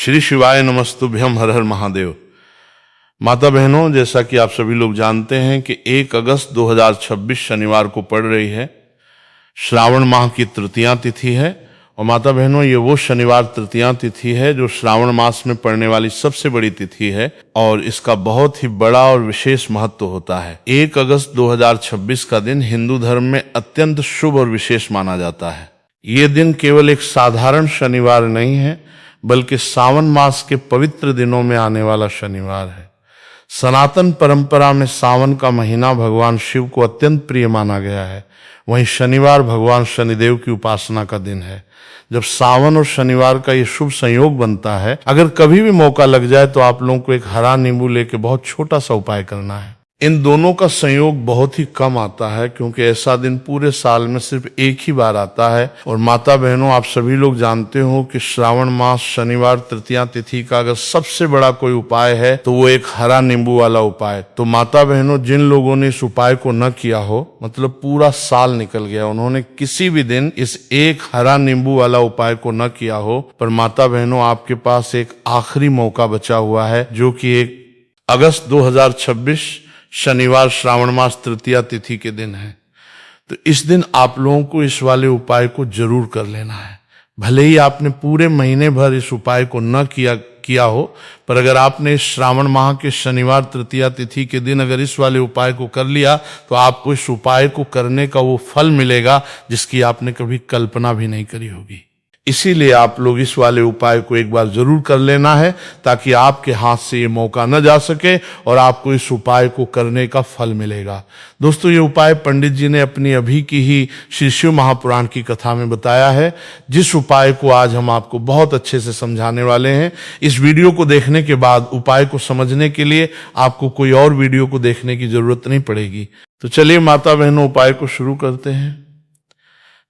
श्री शिवाय नमस्तुभ्यम, हर हर महादेव। माता बहनों, जैसा कि आप सभी लोग जानते हैं कि 1 अगस्त 2026 शनिवार को पड़ रही है, श्रावण माह की तृतीया तिथि है। और माता बहनों, ये वो शनिवार तृतीया तिथि है जो श्रावण मास में पड़ने वाली सबसे बड़ी तिथि है और इसका बहुत ही बड़ा और विशेष महत्व होता है। 1 अगस्त 2026 का दिन हिंदू धर्म में अत्यंत शुभ और विशेष माना जाता है। ये दिन केवल एक साधारण शनिवार नहीं है, बल्कि सावन मास के पवित्र दिनों में आने वाला शनिवार है। सनातन परंपरा में सावन का महीना भगवान शिव को अत्यंत प्रिय माना गया है। वहीं शनिवार भगवान शनिदेव की उपासना का दिन है। जब सावन और शनिवार का ये शुभ संयोग बनता है, अगर कभी भी मौका लग जाए तो आप लोगों को एक हरा नींबू लेके बहुत छोटा सा उपाय करना है। इन दोनों का संयोग बहुत ही कम आता है, क्योंकि ऐसा दिन पूरे साल में सिर्फ एक ही बार आता है। और माता बहनों, आप सभी लोग जानते हो कि श्रावण मास शनिवार तृतीया तिथि का अगर सबसे बड़ा कोई उपाय है तो वो एक हरा नींबू वाला उपाय। तो माता बहनों, जिन लोगों ने इस उपाय को न किया हो, मतलब पूरा साल निकल गया, उन्होंने किसी भी दिन इस एक हरा नींबू वाला उपाय को न किया हो, पर माता बहनों, आपके पास एक आखिरी मौका बचा हुआ है, जो कि 1 अगस्त 2026 शनिवार श्रावण मास तृतीया तिथि के दिन है। तो इस दिन आप लोगों को इस वाले उपाय को जरूर कर लेना है। भले ही आपने पूरे महीने भर इस उपाय को न किया हो, पर अगर आपने इस श्रावण माह के शनिवार तृतीया तिथि के दिन अगर इस वाले उपाय को कर लिया तो आपको इस उपाय को करने का वो फल मिलेगा जिसकी आपने कभी कल्पना भी नहीं करी होगी। इसीलिए आप लोग इस वाले उपाय को एक बार जरूर कर लेना है, ताकि आपके हाथ से ये मौका न जा सके और आपको इस उपाय को करने का फल मिलेगा। दोस्तों, ये उपाय पंडित जी ने अपनी अभी की ही श्री शिव महापुराण की कथा में बताया है, जिस उपाय को आज हम आपको बहुत अच्छे से समझाने वाले हैं। इस वीडियो को देखने के बाद उपाय को समझने के लिए आपको कोई और वीडियो को देखने की जरूरत नहीं पड़ेगी। तो चलिए माता बहनों, उपाय को शुरू करते हैं।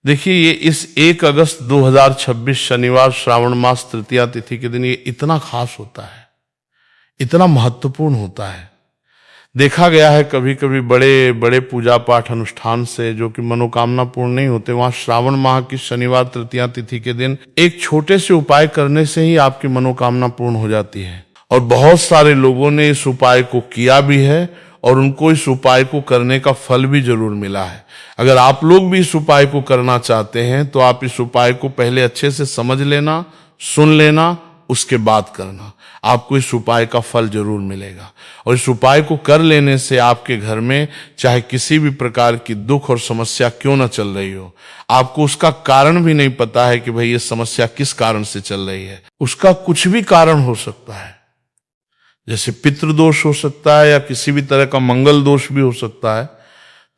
देखिए, ये इस 1 अगस्त 2026 शनिवार श्रावण मास तृतीया तिथि के दिन ये इतना खास होता है, इतना महत्वपूर्ण होता है। देखा गया है कभी कभी बड़े बड़े पूजा पाठ अनुष्ठान से जो कि मनोकामना पूर्ण नहीं होते, वहां श्रावण माह की शनिवार तृतीया तिथि के दिन एक छोटे से उपाय करने से ही आपकी मनोकामना पूर्ण हो जाती है। और बहुत सारे लोगों ने इस उपाय को किया भी है और उनको इस उपाय को करने का फल भी जरूर मिला है। अगर आप लोग भी इस उपाय को करना चाहते हैं तो आप इस उपाय को पहले अच्छे से समझ लेना, सुन लेना, उसके बाद करना। आपको इस उपाय का फल जरूर मिलेगा। और इस उपाय को कर लेने से आपके घर में चाहे किसी भी प्रकार की दुख और समस्या क्यों ना चल रही हो, आपको उसका कारण भी नहीं पता है कि भाई ये समस्या किस कारण से चल रही है, उसका कुछ भी कारण हो सकता है। जैसे पितृदोष हो सकता है या किसी भी तरह का मंगल दोष भी हो सकता है।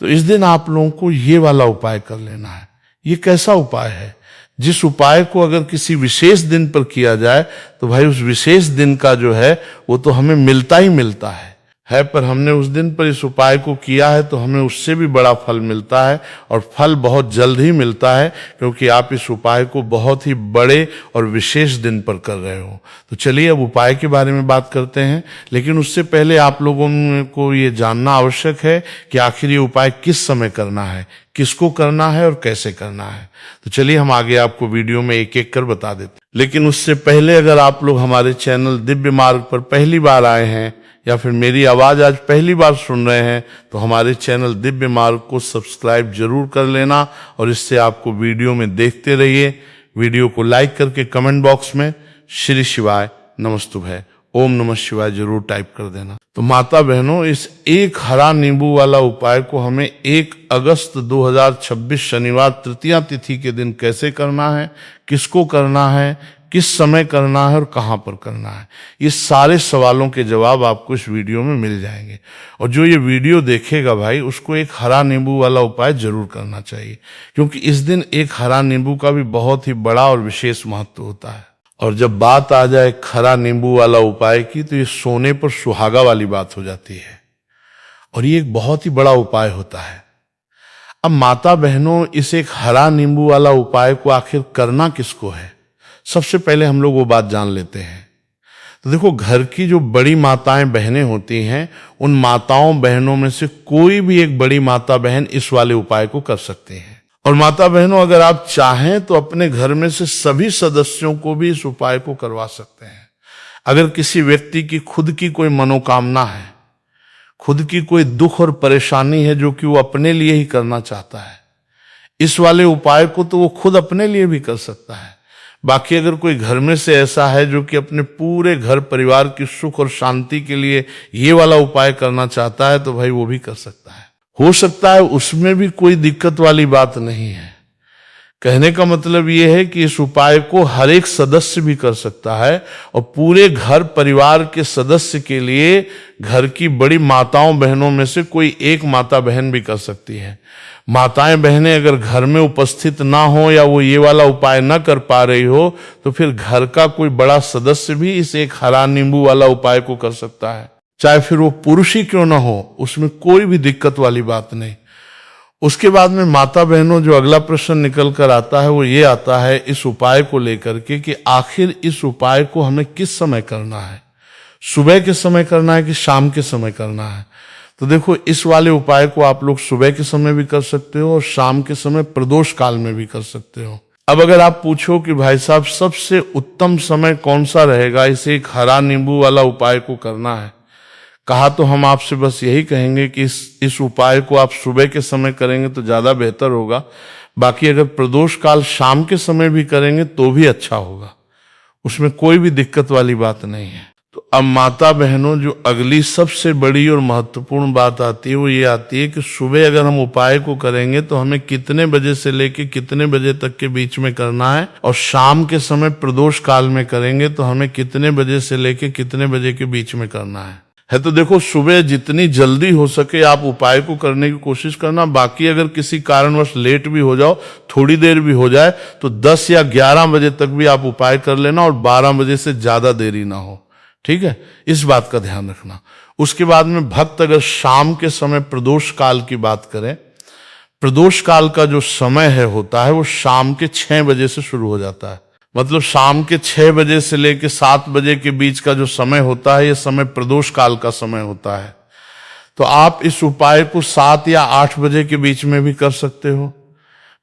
तो इस दिन आप लोगों को ये वाला उपाय कर लेना है। ये कैसा उपाय है? जिस उपाय को अगर किसी विशेष दिन पर किया जाए तो भाई उस विशेष दिन का जो है वो तो हमें मिलता ही मिलता है। पर हमने उस दिन पर इस उपाय को किया है तो हमें उससे भी बड़ा फल मिलता है, और फल बहुत जल्द ही मिलता है, क्योंकि आप इस उपाय को बहुत ही बड़े और विशेष दिन पर कर रहे हो। तो चलिए अब उपाय के बारे में बात करते हैं, लेकिन उससे पहले आप लोगों को ये जानना आवश्यक है कि आखिर ये उपाय किस समय करना है, किसको करना है और कैसे करना है। तो चलिए हम आगे आपको वीडियो में एक एक कर बता देते। लेकिन उससे पहले अगर आप लोग हमारे चैनल दिव्य मार्ग पर पहली बार आए हैं या फिर मेरी आवाज आज पहली बार सुन रहे हैं तो हमारे चैनल दिव्य मार्ग को सब्सक्राइब जरूर कर लेना, और इससे आपको वीडियो में देखते रहिए। वीडियो को लाइक करके कमेंट बॉक्स में श्री शिवाय नमस्तुभ्यं ओम नमः शिवाय जरूर टाइप कर देना। तो माता बहनों, इस एक हरा नींबू वाला उपाय को हमें 1 अगस्त 2026 शनिवार तृतीया तिथि के दिन कैसे करना है, किसको करना है, किस समय करना है और कहां पर करना है, ये सारे सवालों के जवाब आपको इस वीडियो में मिल जाएंगे। और जो ये वीडियो देखेगा भाई, उसको एक हरा नींबू वाला उपाय जरूर करना चाहिए, क्योंकि इस दिन एक हरा नींबू का भी बहुत ही बड़ा और विशेष महत्व होता है। और जब बात आ जाए हरा नींबू वाला उपाय की, तो ये सोने पर सुहागा वाली बात हो जाती है, और ये एक बहुत ही बड़ा उपाय होता है। अब माता बहनों, इस एक हरा नींबू वाला उपाय को आखिर करना किसको है, सबसे पहले हम लोग वो बात जान लेते हैं। तो देखो, घर की जो बड़ी माताएं बहनें होती हैं, उन माताओं बहनों में से कोई भी एक बड़ी माता बहन इस वाले उपाय को कर सकती है। और माता बहनों, अगर आप चाहें तो अपने घर में से सभी सदस्यों को भी इस उपाय को करवा सकते हैं। अगर किसी व्यक्ति की खुद की कोई मनोकामना है, खुद की कोई दुख और परेशानी है जो कि वो अपने लिए ही करना चाहता है, इस वाले उपाय को तो वो खुद अपने लिए भी कर सकता है। बाकी अगर कोई घर में से ऐसा है जो कि अपने पूरे घर परिवार की सुख और शांति के लिए ये वाला उपाय करना चाहता है, तो भाई वो भी कर सकता है। हो सकता है उसमें भी कोई दिक्कत वाली बात नहीं है। कहने का मतलब ये है कि इस उपाय को हर एक सदस्य भी कर सकता है और पूरे घर परिवार के सदस्य के लिए घर की बड़ी माताओं बहनों में से कोई एक माता बहन भी कर सकती है। माताएं बहनें अगर घर में उपस्थित ना हो या वो ये वाला उपाय ना कर पा रही हो, तो फिर घर का कोई बड़ा सदस्य भी इस एक हरा नींबू वाला उपाय को कर सकता है, चाहे फिर वो पुरुष ही क्यों ना हो, उसमें कोई भी दिक्कत वाली बात नहीं। उसके बाद में माता बहनों, जो अगला प्रश्न निकल कर आता है वो ये आता है इस उपाय को लेकर के कि आखिर इस उपाय को हमें किस समय करना है, सुबह के समय करना है कि शाम के समय करना है। तो देखो, इस वाले उपाय को आप लोग सुबह के समय भी कर सकते हो और शाम के समय प्रदोष काल में भी कर सकते हो। अब अगर आप पूछो कि भाई साहब सबसे उत्तम समय कौन सा रहेगा इसे एक हरा नींबू वाला उपाय को करना है, कहा तो हम आपसे बस यही कहेंगे कि इस उपाय को आप सुबह के समय करेंगे तो ज्यादा बेहतर होगा। बाकी अगर प्रदोष काल शाम के समय भी करेंगे तो भी अच्छा होगा, उसमें कोई भी दिक्कत वाली बात नहीं है। तो अब माता बहनों, जो अगली सबसे बड़ी और महत्वपूर्ण बात आती है वो ये आती है कि सुबह अगर हम उपाय को करेंगे तो हमें कितने बजे से लेके कितने बजे तक के बीच में करना है, और शाम के समय प्रदोष काल में करेंगे तो हमें कितने बजे से लेके कितने बजे के बीच में करना है। तो देखो, सुबह जितनी जल्दी हो सके आप उपाय को करने की कोशिश करना। बाकी अगर किसी कारणवश लेट भी हो जाओ, थोड़ी देर भी हो जाए, तो 10 या 11 बजे तक भी आप उपाय कर लेना और 12 बजे से ज्यादा देरी ना हो, ठीक है, इस बात का ध्यान रखना। उसके बाद में भक्त अगर शाम के समय प्रदोष काल की बात करें, प्रदोष काल का जो समय होता है वो शाम के 6 बजे से शुरू हो जाता है। मतलब शाम के 6 बजे से लेकर 7 बजे के बीच का जो समय होता है, ये समय प्रदोष काल का समय होता है। तो आप इस उपाय को 7 या 8 बजे के बीच में भी कर सकते हो।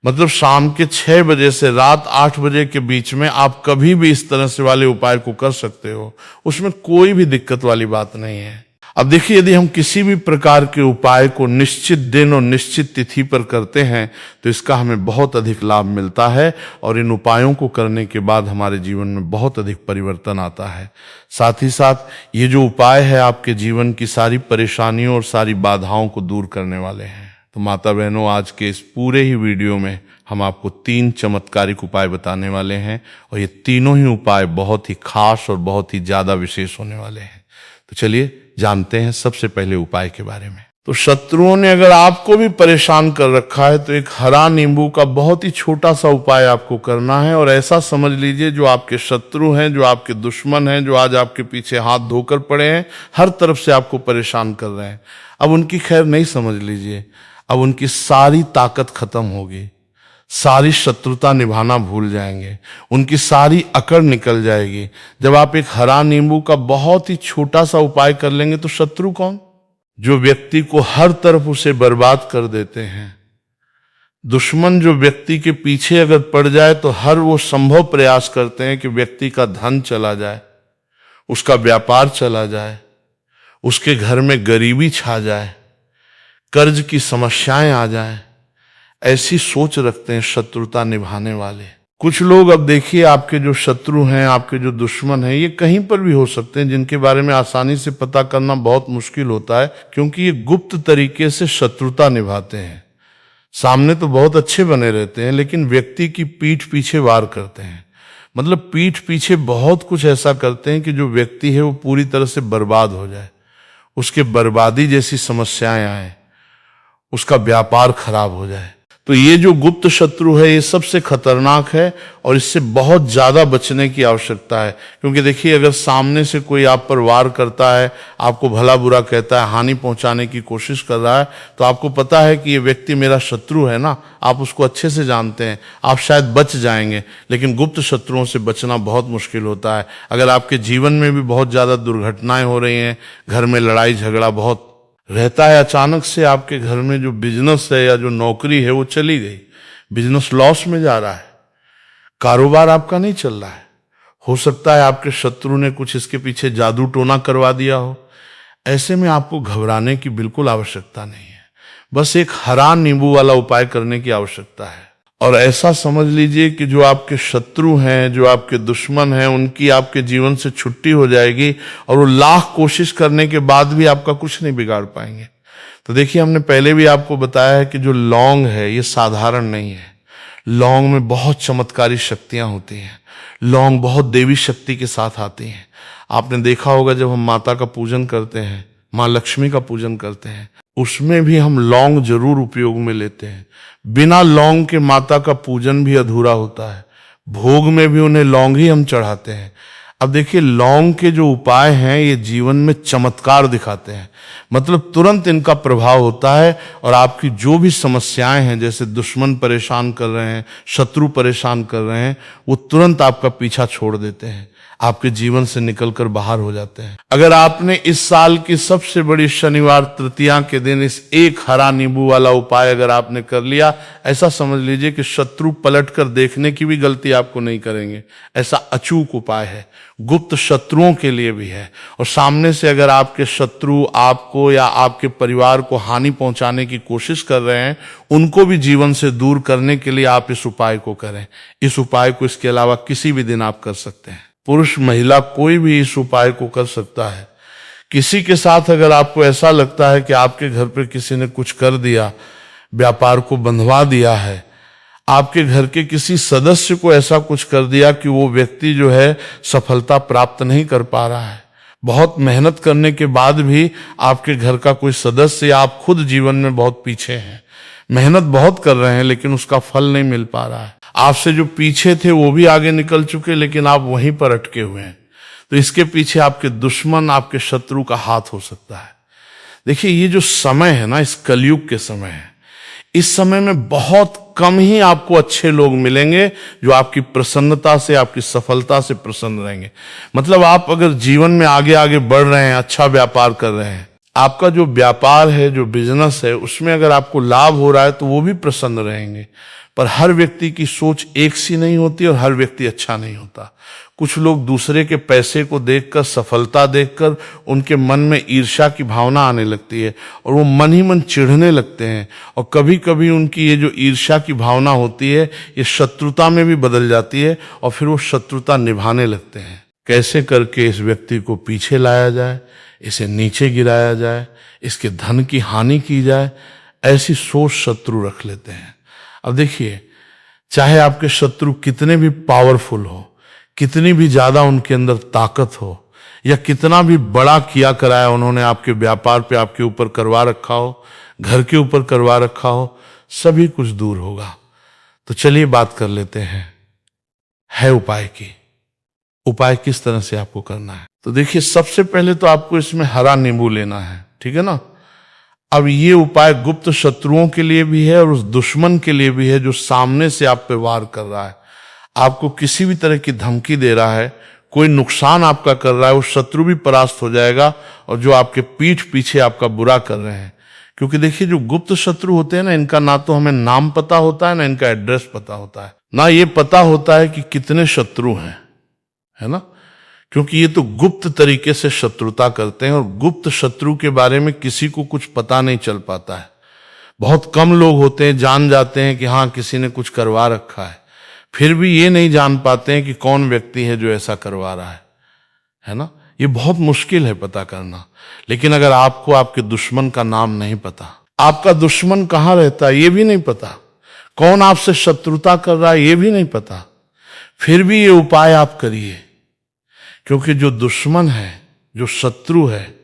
मतलब शाम के 6 बजे से रात 8 बजे के बीच में आप कभी भी इस तरह से वाले उपाय को कर सकते हो, उसमें कोई भी दिक्कत वाली बात नहीं है। अब देखिए, यदि हम किसी भी प्रकार के उपाय को निश्चित दिन और निश्चित तिथि पर करते हैं तो इसका हमें बहुत अधिक लाभ मिलता है और इन उपायों को करने के बाद हमारे जीवन में बहुत अधिक परिवर्तन आता है। साथ ही साथ ये जो उपाय है आपके जीवन की सारी परेशानियों और सारी बाधाओं को दूर करने वाले हैं। तो माता बहनों, आज के इस पूरे ही वीडियो में हम आपको 3 चमत्कारिक उपाय बताने वाले हैं और ये तीनों ही उपाय बहुत ही खास और बहुत ही ज्यादा विशेष होने वाले हैं। तो चलिए जानते हैं सबसे पहले उपाय के बारे में। तो शत्रुओं ने अगर आपको भी परेशान कर रखा है तो एक हरा नींबू का बहुत ही छोटा सा उपाय आपको करना है। और ऐसा समझ लीजिए, जो आपके शत्रु हैं, जो आपके दुश्मन हैं, जो आज आपके पीछे हाथ धोकर पड़े हैं, हर तरफ से आपको परेशान कर रहे हैं, अब उनकी खैर नहीं समझ लीजिए। अब उनकी सारी ताकत खत्म होगी, सारी शत्रुता निभाना भूल जाएंगे, उनकी सारी अकड़ निकल जाएगी। जब आप एक हरा नींबू का बहुत ही छोटा सा उपाय कर लेंगे तो शत्रु कौन? जो व्यक्ति को हर तरफ उसे बर्बाद कर देते हैं। दुश्मन जो व्यक्ति के पीछे अगर पड़ जाए तो हर वो संभव प्रयास करते हैं कि व्यक्ति का धन चला जाए, उसका व्यापार चला जाए, उसके घर में गरीबी छा जाए, कर्ज की समस्याएं आ जाएं। ऐसी सोच रखते हैं शत्रुता निभाने वाले कुछ लोग। अब देखिए, आपके जो शत्रु हैं, आपके जो दुश्मन हैं, ये कहीं पर भी हो सकते हैं, जिनके बारे में आसानी से पता करना बहुत मुश्किल होता है, क्योंकि ये गुप्त तरीके से शत्रुता निभाते हैं। सामने तो बहुत अच्छे बने रहते हैं, लेकिन व्यक्ति की पीठ पीछे वार करते हैं। मतलब पीठ पीछे बहुत कुछ ऐसा करते हैं कि जो व्यक्ति है वो पूरी तरह से बर्बाद हो जाए, उसके बर्बादी जैसी समस्याएं आए, उसका व्यापार खराब हो जाए। तो ये जो गुप्त शत्रु है ये सबसे खतरनाक है और इससे बहुत ज्यादा बचने की आवश्यकता है। क्योंकि देखिए, अगर सामने से कोई आप पर वार करता है, आपको भला बुरा कहता है, हानि पहुंचाने की कोशिश कर रहा है, तो आपको पता है कि ये व्यक्ति मेरा शत्रु है ना, आप उसको अच्छे से जानते हैं, आप शायद बच जाएंगे। लेकिन गुप्त शत्रुओं से बचना बहुत मुश्किल होता है। अगर आपके जीवन में भी बहुत ज्यादा दुर्घटनाएं हो रही हैं, घर में लड़ाई झगड़ा बहुत रहता है, अचानक से आपके घर में जो बिजनेस है या जो नौकरी है वो चली गई, बिजनेस लॉस में जा रहा है, कारोबार आपका नहीं चल रहा है, हो सकता है आपके शत्रु ने कुछ इसके पीछे जादू टोना करवा दिया हो। ऐसे में आपको घबराने की बिल्कुल आवश्यकता नहीं है, बस एक हरा नींबू वाला उपाय करने की आवश्यकता है। और ऐसा समझ लीजिए कि जो आपके शत्रु हैं, जो आपके दुश्मन हैं, उनकी आपके जीवन से छुट्टी हो जाएगी और वो लाख कोशिश करने के बाद भी आपका कुछ नहीं बिगाड़ पाएंगे। तो देखिए, हमने पहले भी आपको बताया है कि जो लौंग है ये साधारण नहीं है। लौंग में बहुत चमत्कारी शक्तियां होती हैं। लौंग बहुत देवी शक्ति के साथ आती हैं। आपने देखा होगा जब हम माता का पूजन करते हैं, माँ लक्ष्मी का पूजन करते हैं, उसमें भी हम लौंग जरूर उपयोग में लेते हैं। बिना लौंग के माता का पूजन भी अधूरा होता है। भोग में भी उन्हें लौंग ही हम चढ़ाते हैं। अब देखिए, लौंग के जो उपाय हैं ये जीवन में चमत्कार दिखाते हैं, मतलब तुरंत इनका प्रभाव होता है और आपकी जो भी समस्याएं हैं, जैसे दुश्मन परेशान कर रहे हैं, शत्रु परेशान कर रहे हैं, वो तुरंत आपका पीछा छोड़ देते हैं, आपके जीवन से निकलकर बाहर हो जाते हैं। अगर आपने इस साल की सबसे बड़ी शनिवार तृतीया के दिन इस एक हरा नींबू वाला उपाय अगर आपने कर लिया, ऐसा समझ लीजिए कि शत्रु पलटकर देखने की भी गलती आपको नहीं करेंगे। ऐसा अचूक उपाय है, गुप्त शत्रुओं के लिए भी है। और सामने से अगर आपके शत्रु आपको या आपके परिवार को हानि पहुंचाने की कोशिश कर रहे हैं, उनको भी जीवन से दूर करने के लिए आप इस उपाय को करें। इस उपाय को इसके अलावा किसी भी दिन आप कर सकते हैं। पुरुष महिला कोई भी इस उपाय को कर सकता है। किसी के साथ अगर आपको ऐसा लगता है कि आपके घर पे किसी ने कुछ कर दिया, व्यापार को बंधवा दिया है, आपके घर के किसी सदस्य को ऐसा कुछ कर दिया कि वो व्यक्ति जो है सफलता प्राप्त नहीं कर पा रहा है, बहुत मेहनत करने के बाद भी आपके घर का कोई सदस्य या आप खुद जीवन में बहुत पीछे हैं, मेहनत बहुत कर रहे हैं लेकिन उसका फल नहीं मिल पा रहा है, आपसे जो पीछे थे वो भी आगे निकल चुके लेकिन आप वहीं पर अटके हुए हैं, तो इसके पीछे आपके दुश्मन, आपके शत्रु का हाथ हो सकता है। देखिए, ये जो समय है ना, इस कलयुग के समय है, इस समय में बहुत कम ही आपको अच्छे लोग मिलेंगे जो आपकी प्रसन्नता से, आपकी सफलता से प्रसन्न रहेंगे। मतलब आप अगर जीवन में आगे आगे बढ़ रहे हैं, अच्छा व्यापार कर रहे हैं, आपका जो व्यापार है, जो बिजनेस है, उसमें अगर आपको लाभ हो रहा है तो वो भी प्रसन्न रहेंगे। पर हर व्यक्ति की सोच एक सी नहीं होती और हर व्यक्ति अच्छा नहीं होता। कुछ लोग दूसरे के पैसे को देखकर, सफलता देखकर उनके मन में ईर्ष्या की भावना आने लगती है और वो मन ही मन चिढ़ने लगते हैं, और कभी कभी उनकी ये जो ईर्ष्या की भावना होती है ये शत्रुता में भी बदल जाती है और फिर वो शत्रुता निभाने लगते हैं। कैसे करके इस व्यक्ति को पीछे लाया जाए, इसे नीचे गिराया जाए, इसके धन की हानि की जाए, ऐसी सोच शत्रु रख लेते हैं। अब देखिए, चाहे आपके शत्रु कितने भी पावरफुल हो, कितनी भी ज्यादा उनके अंदर ताकत हो, या कितना भी बड़ा किया कराया उन्होंने आपके व्यापार पे आपके ऊपर करवा रखा हो, घर के ऊपर करवा रखा हो, सभी कुछ दूर होगा। तो चलिए बात कर लेते हैं उपाय की। उपाय किस तरह से आपको करना है? तो देखिए, सबसे पहले तो आपको इसमें हरा नींबू लेना है, ठीक है ना। अब ये उपाय गुप्त शत्रुओं के लिए भी है और उस दुश्मन के लिए भी है जो सामने से आप पे वार कर रहा है, आपको किसी भी तरह की धमकी दे रहा है, कोई नुकसान आपका कर रहा है, वो शत्रु भी परास्त हो जाएगा और जो आपके पीठ पीछे आपका बुरा कर रहे हैं। क्योंकि देखिए, जो गुप्त शत्रु होते हैं ना, इनका ना तो हमें नाम पता होता है, ना इनका एड्रेस पता होता है, ना ये पता होता है कि कितने शत्रु हैं, है ना। क्योंकि ये तो गुप्त तरीके से शत्रुता करते हैं और गुप्त शत्रु के बारे में किसी को कुछ पता नहीं चल पाता है। बहुत कम लोग होते हैं जान जाते हैं कि हाँ, किसी ने कुछ करवा रखा है, फिर भी ये नहीं जान पाते हैं कि कौन व्यक्ति है जो ऐसा करवा रहा है ना। ये बहुत मुश्किल है पता करना। लेकिन अगर आपको आपके दुश्मन का नाम नहीं पता, आपका दुश्मन कहाँ रहता है ये भी नहीं पता, कौन आपसे शत्रुता कर रहा है ये भी नहीं पता, फिर भी ये उपाय आप करिए। क्योंकि जो दुश्मन है, जो शत्रु है,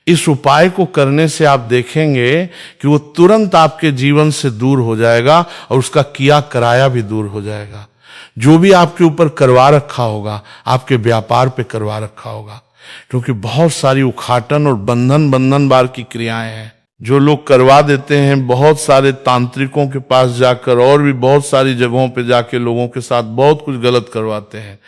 इस उपाय को करने से आप देखेंगे कि वो तुरंत आपके जीवन से दूर हो जाएगा और उसका किया कराया भी दूर हो जाएगा। जो भी आपके ऊपर करवा रखा होगा, आपके व्यापार पे करवा रखा होगा, क्योंकि बहुत सारी उखाटन और बंधन बार की क्रियाएं हैं जो लोग करवा देते हैं। बहुत सारे तांत्रिकों के पास जाकर और भी बहुत सारी जगहों पे जाके लोगों के साथ बहुत कुछ गलत करवाते हैं।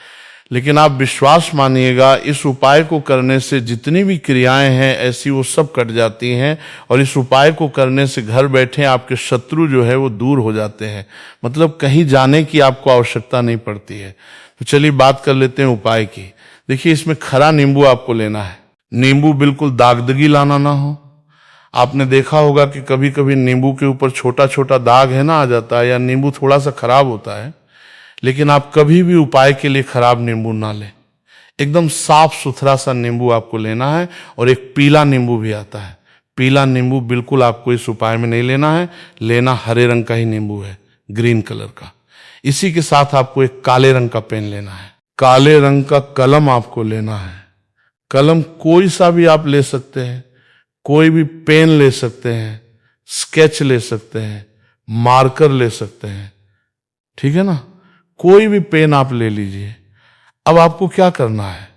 लेकिन आप विश्वास मानिएगा, इस उपाय को करने से जितनी भी क्रियाएं हैं ऐसी वो सब कट जाती हैं और इस उपाय को करने से घर बैठे आपके शत्रु जो है वो दूर हो जाते हैं। मतलब कहीं जाने की आपको आवश्यकता नहीं पड़ती है। तो चलिए बात कर लेते हैं उपाय की। देखिए, इसमें खरा नींबू आपको लेना है। नींबू बिल्कुल दागदगी लाना ना हो। आपने देखा होगा कि कभी कभी नींबू के ऊपर छोटा छोटा दाग है ना आ जाता है, या नींबू थोड़ा सा खराब होता है। लेकिन आप कभी भी उपाय के लिए खराब नींबू ना लें। एकदम साफ सुथरा सा नींबू आपको लेना है। और एक पीला नींबू भी आता है। पीला नींबू बिल्कुल आपको इस उपाय में नहीं लेना है, लेना हरे रंग का ही नींबू है, ग्रीन कलर का। इसी के साथ आपको एक काले रंग का पेन लेना है। काले रंग का कलम आपको लेना है। कलम कोई सा भी आप ले सकते हैं, कोई भी पेन ले सकते हैं, स्केच ले सकते हैं, मार्कर ले सकते हैं, ठीक है ना। कोई भी पेन आप ले लीजिए। अब आपको क्या करना है,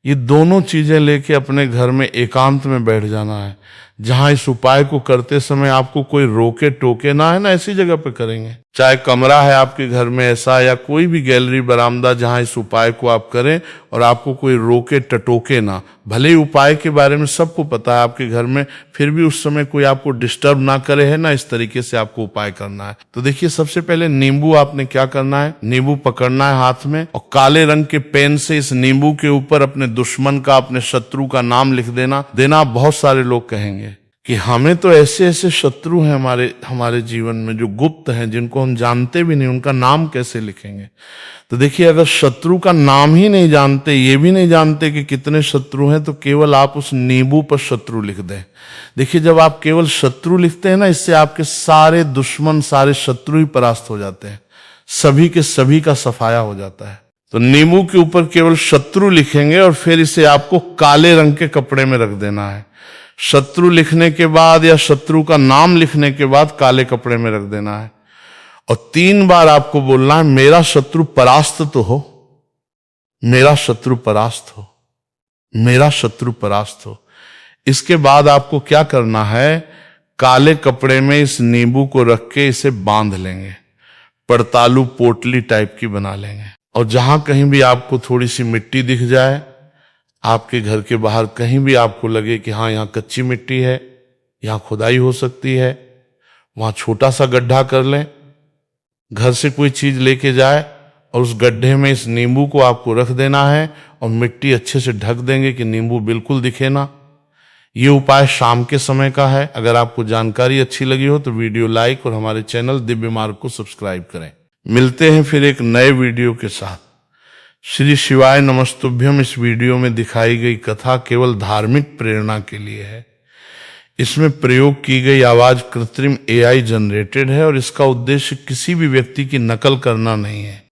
ये दोनों चीजें लेके अपने घर में एकांत में बैठ जाना है, जहां इस उपाय को करते समय आपको कोई रोके टोके ना, है ना, ऐसी जगह पे करेंगे। चाहे कमरा है आपके घर में ऐसा, या कोई भी गैलरी बरामदा जहां इस उपाय को आप करें और आपको कोई रोके टटोके ना। भले ही उपाय के बारे में सबको पता है आपके घर में, फिर भी उस समय कोई आपको डिस्टर्ब ना करे, है ना, इस तरीके से आपको उपाय करना है। तो देखिए, सबसे पहले नींबू आपने क्या करना है, नींबू पकड़ना है हाथ में, और काले रंग के पेन से इस नींबू के ऊपर अपने दुश्मन का, अपने शत्रु का नाम लिख देना। बहुत सारे लोग कहेंगे कि हमें तो ऐसे ऐसे शत्रु हैं हमारे जीवन में जो गुप्त हैं, जिनको हम जानते भी नहीं, उनका नाम कैसे लिखेंगे। तो देखिए, अगर शत्रु का नाम ही नहीं जानते, ये भी नहीं जानते कि कितने शत्रु हैं, तो केवल आप उस नींबू पर शत्रु लिख दें। देखिए, जब आप केवल शत्रु लिखते हैं ना, इससे आपके सारे दुश्मन, सारे शत्रु ही परास्त हो जाते हैं, सभी के सभी का सफाया हो जाता है। तो नींबू के ऊपर केवल शत्रु लिखेंगे और फिर इसे आपको काले रंग के कपड़े में रख देना है। शत्रु लिखने के बाद या शत्रु का नाम लिखने के बाद काले कपड़े में रख देना है, और 3 बार आपको बोलना है, मेरा शत्रु परास्त तो हो, मेरा शत्रु परास्त हो, मेरा शत्रु परास्त हो। इसके बाद आपको क्या करना है, काले कपड़े में इस नींबू को रख के इसे बांध लेंगे, पड़तालू पोटली टाइप की बना लेंगे। और जहां कहीं भी आपको थोड़ी सी मिट्टी दिख जाए, आपके घर के बाहर कहीं भी आपको लगे कि हाँ, यहाँ कच्ची मिट्टी है, यहाँ खुदाई हो सकती है, वहां छोटा सा गड्ढा कर लें। घर से कोई चीज लेके जाए और उस गड्ढे में इस नींबू को आपको रख देना है, और मिट्टी अच्छे से ढक देंगे कि नींबू बिल्कुल दिखे ना। ये उपाय शाम के समय का है। अगर आपको जानकारी अच्छी लगी हो तो वीडियो लाइक और हमारे चैनल दिव्य मार्ग को सब्सक्राइब करें। मिलते हैं फिर एक नए वीडियो के साथ। श्री शिवाय नमस्तुभ्यम। इस वीडियो में दिखाई गई कथा केवल धार्मिक प्रेरणा के लिए है। इसमें प्रयोग की गई आवाज कृत्रिम AI जनरेटेड है, और इसका उद्देश्य किसी भी व्यक्ति की नकल करना नहीं है।